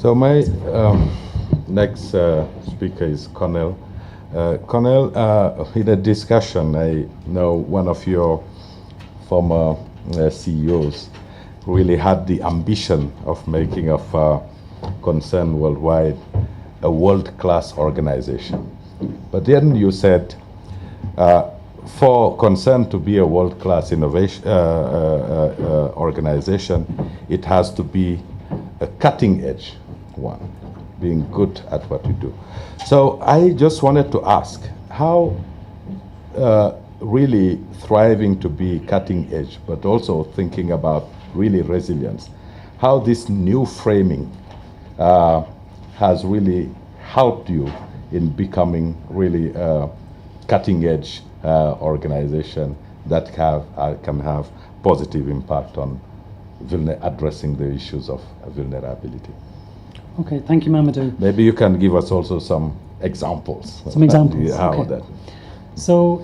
So my next speaker is Connell. Connell, in a discussion, I know one of your former CEOs really had the ambition of making of Concern Worldwide a world-class organization. But then you said, for Concern to be a world-class innovation organization, it has to be a cutting-edge one, being good at what you do. So I just wanted to ask, how really thriving to be cutting edge, but also thinking about really resilience, how this new framing has really helped you in becoming really a cutting edge organization that can have positive impact on addressing the issues of vulnerability. Okay, thank you, Mamadou. Maybe you can give us also some examples. Some examples, How okay. that. So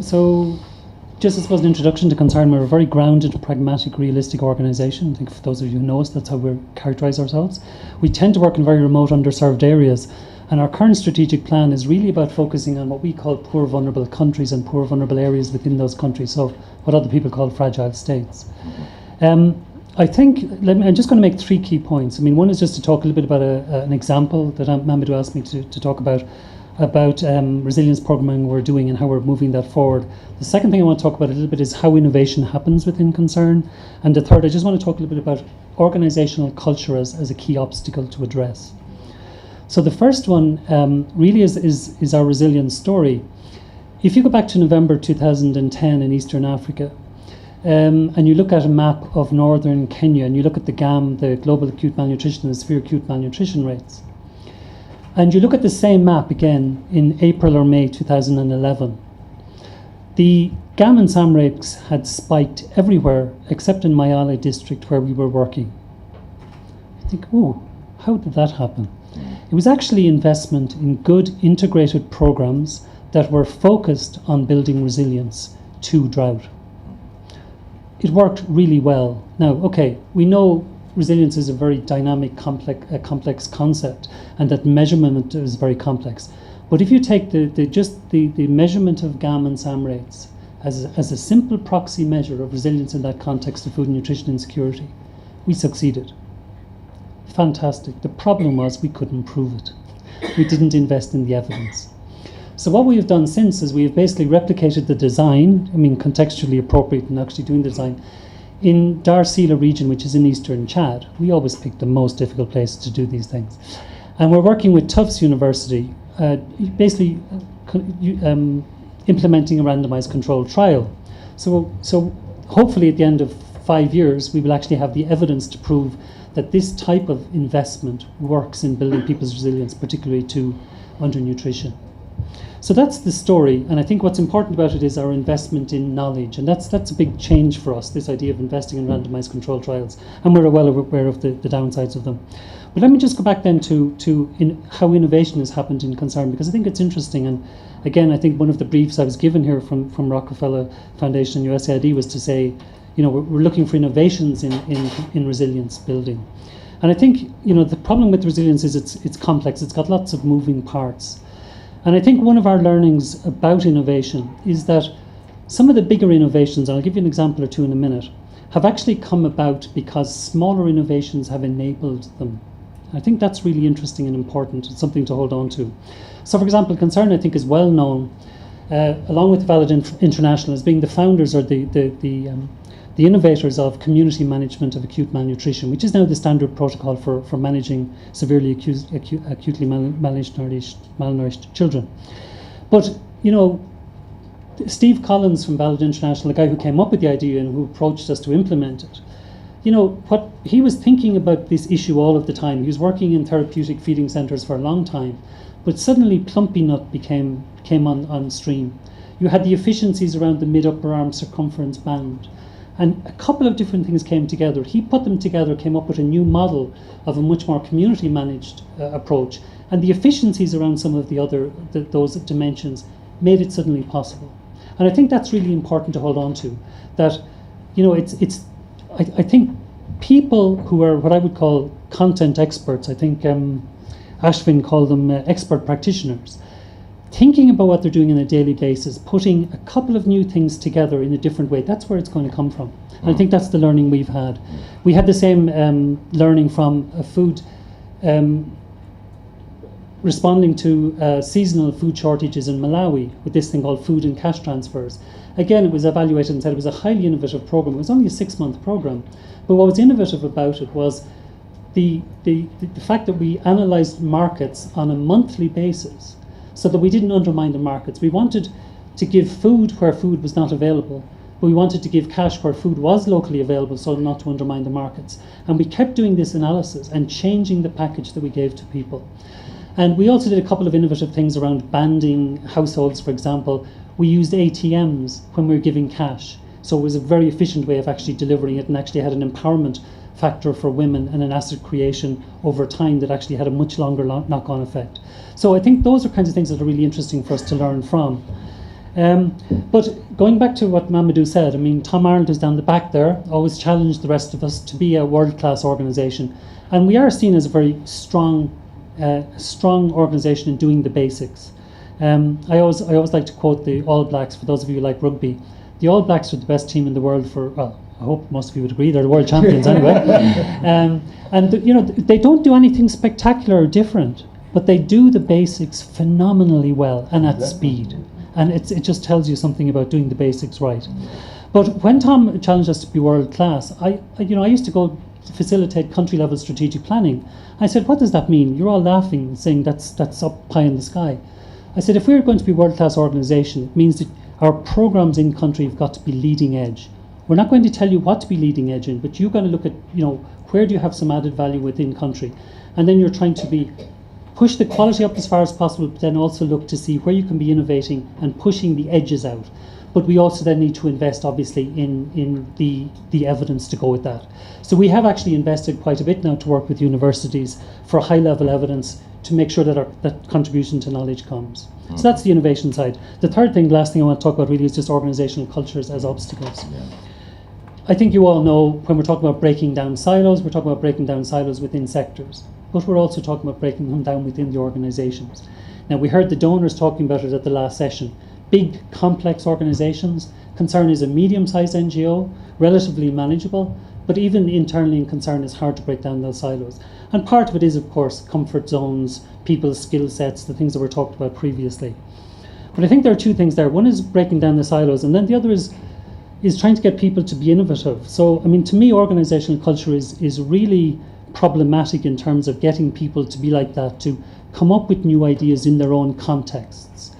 just I suppose an introduction to Concern, we're a very grounded, pragmatic, realistic organisation. I think for those of you who know us, that's how we characterise ourselves. We tend to work in very remote, underserved areas, and our current strategic plan is really about focusing on what we call poor vulnerable countries and poor vulnerable areas within those countries, so what other people call fragile states. I think, I'm just going to make 3 key points. I mean, one is just to talk a little bit about an example that Mamadou asked me to talk about resilience programming we're doing and how we're moving that forward. The second thing I want to talk about a little bit is how innovation happens within Concern. And the third, I just want to talk a little bit about organizational culture as a key obstacle to address. So the first one really is our resilience story. If you go back to November 2010 in Eastern Africa, and you look at a map of northern Kenya, and you look at the GAM, the global acute malnutrition and severe acute malnutrition rates, and you look at the same map again in April or May 2011, the GAM and SAM rates had spiked everywhere except in Mayale district where we were working. I think, oh, how did that happen? It was actually investment in good integrated programs that were focused on building resilience to drought. It worked really well. Now, okay, we know resilience is a very dynamic, complex concept, and that measurement is very complex. But if you take the measurement of GAM and SAM rates as a simple proxy measure of resilience in that context of food and nutrition insecurity, we succeeded. Fantastic. The problem was we couldn't prove it. We didn't invest in the evidence. So what we have done since is we have basically replicated the design, contextually appropriate in actually doing the design, in Dar Sila region, which is in eastern Chad. We always pick the most difficult places to do these things. And we're working with Tufts University, basically implementing a randomized controlled trial. So hopefully at the end of 5 years, we will actually have the evidence to prove that this type of investment works in building people's resilience, particularly to undernutrition. So that's the story, and I think what's important about it is our investment in knowledge, and that's a big change for us, this idea of investing in randomized controlled trials, and we're well aware of the downsides of them. But let me just go back then to how innovation has happened in Concern, because I think it's interesting, and again, I think one of the briefs I was given here from Rockefeller Foundation and USAID was to say, we're looking for innovations in resilience building. And I think, the problem with resilience is it's complex, it's got lots of moving parts. And I think one of our learnings about innovation is that some of the bigger innovations, and I'll give you an example or two in a minute, have actually come about because smaller innovations have enabled them. I think that's really interesting and important. It's something to hold on to. So, for example, Concern, I think, is well known, along with Valid International, as being the founders or the innovators of community management of acute malnutrition, which is now the standard protocol for managing severely acutely malnourished children. But, Steve Collins from Valid International, the guy who came up with the idea and who approached us to implement it, what he was thinking about this issue all of the time. He was working in therapeutic feeding centres for a long time, but suddenly Plumpy Nut came on stream. You had the efficiencies around the mid-upper arm circumference band. And a couple of different things came together. He put them together, came up with a new model of a much more community-managed approach. And the efficiencies around some of those dimensions made it suddenly possible. And I think that's really important to hold on to. That, I think people who are what I would call content experts, I think Ashvin called them expert practitioners, thinking about what they're doing on a daily basis, putting a couple of new things together in a different way, that's where it's going to come from. And I think that's the learning we've had. We had the same learning from food, responding to seasonal food shortages in Malawi with this thing called food and cash transfers. Again, it was evaluated and said it was a highly innovative program. It was only a 6-month program. But what was innovative about it was the fact that we analysed markets on a monthly basis so that we didn't undermine the markets. We wanted to give food where food was not available, but we wanted to give cash where food was locally available so not to undermine the markets. And we kept doing this analysis and changing the package that we gave to people. And we also did a couple of innovative things around banding households, for example. We used ATMs when we were giving cash. So it was a very efficient way of actually delivering it and actually had an empowerment factor for women and an asset creation over time that actually had a much longer knock-on effect. So I think those are kinds of things that are really interesting for us to learn from. But going back to what Mamadou said, I mean, Tom Arnold is down the back there, always challenged the rest of us to be a world-class organisation. And we are seen as a very strong organisation in doing the basics. I always like to quote the All Blacks, for those of you who like rugby. The All Blacks are the best team in the world for, well, I hope most of you would agree, they're the world champions anyway. They don't do anything spectacular or different, but they do the basics phenomenally well and at speed. And it just tells you something about doing the basics right. But when Tom challenged us to be world class, I used to go facilitate country level strategic planning. I said, what does that mean? You're all laughing, saying that's up high in the sky. I said, if we're going to be a world class organisation, it means that our programmes in country have got to be leading edge. We're not going to tell you what to be leading edge in, but you're going to look at, where do you have some added value within country? And then you're trying to push the quality up as far as possible, but then also look to see where you can be innovating and pushing the edges out. But we also then need to invest, obviously, in the evidence to go with that. So we have actually invested quite a bit now to work with universities for high-level evidence to make sure that that contribution to knowledge comes. So that's the innovation side. The third thing, last thing I want to talk about really is just organizational cultures as obstacles. Yeah. I think you all know when we're talking about breaking down silos, we're talking about breaking down silos within sectors, but we're also talking about breaking them down within the organizations. Now, we heard the donors talking about it at the last session. Big, complex organizations. Concern is a medium-sized NGO, relatively manageable, but even internally in Concern, it's hard to break down those silos. And part of it is, of course, comfort zones, people's skill sets, the things that were talked about previously. But I think there are two things there. One is breaking down the silos, and then the other is trying to get people to be innovative. So, I mean, to me, organizational culture is really problematic in terms of getting people to be like that, to come up with new ideas in their own contexts.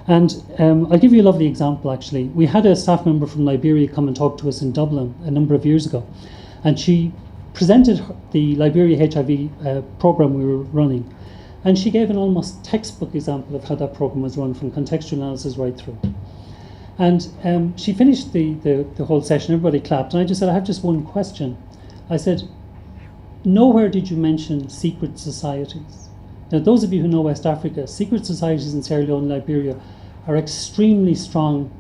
And I'll give you a lovely example, actually. We had a staff member from Liberia come and talk to us in Dublin a number of years ago. And she presented the Liberia HIV program we were running. And she gave an almost textbook example of how that program was run, from contextual analysis right through. And she finished the whole session, everybody clapped, and I just said, I have just one question. I said, nowhere did you mention secret societies. Now, those of you who know West Africa, secret societies in Sierra Leone and Liberia are extremely strong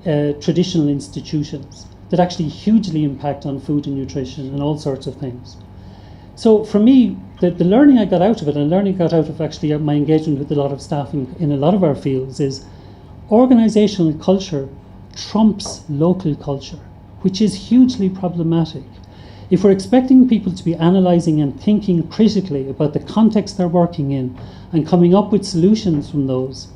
traditional institutions that actually hugely impact on food and nutrition and all sorts of things. So for me, the learning I got out of it, and learning I got out of actually my engagement with a lot of staff in a lot of our fields, is organizational culture trumps local culture, which is hugely problematic. If we're expecting people to be analysing and thinking critically about the context they're working in and coming up with solutions from those,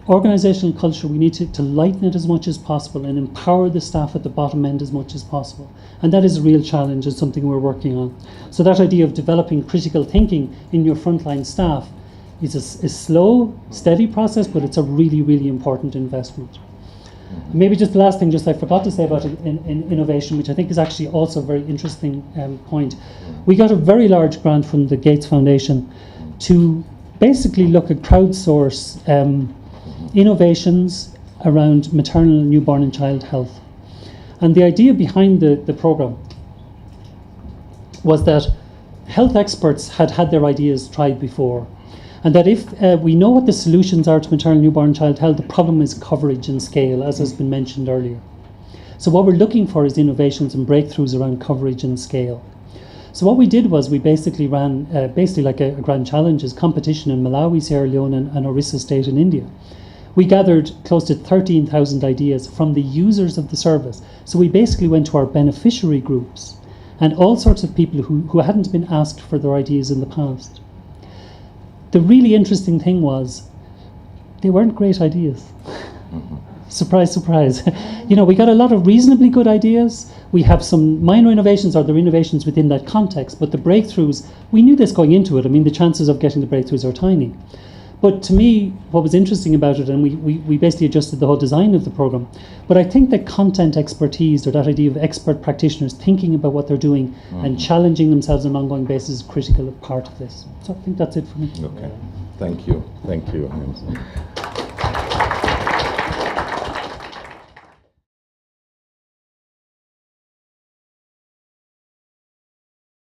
organisational culture, we need to lighten it as much as possible and empower the staff at the bottom end as much as possible. And that is a real challenge and something we're working on. So that idea of developing critical thinking in your frontline staff is a slow, steady process, but it's a really, really important investment. Maybe just the last thing, just I forgot to say about in innovation, which I think is actually also a very interesting point. We got a very large grant from the Gates Foundation to basically look at crowdsource innovations around maternal, newborn and child health. And the idea behind the program was that health experts had their ideas tried before. And that if we know what the solutions are to maternal, newborn, child health, the problem is coverage and scale, as has been mentioned earlier. So what we're looking for is innovations and breakthroughs around coverage and scale. So what we did was we basically ran like a grand challenges competition in Malawi, Sierra Leone and Orissa State in India. We gathered close to 13,000 ideas from the users of the service. So we basically went to our beneficiary groups and all sorts of people who hadn't been asked for their ideas in the past. The really interesting thing was they weren't great ideas. Surprise, surprise. We got a lot of reasonably good ideas. We have some minor innovations, or there are innovations within that context, but the breakthroughs, we knew this going into it. I mean, the chances of getting the breakthroughs are tiny. But to me, what was interesting about it, and we basically adjusted the whole design of the program, but I think that content expertise, or that idea of expert practitioners thinking about what they're doing and challenging themselves on an ongoing basis is a critical part of this. So I think that's it for me. Okay. Thank you. Thank you, Hans.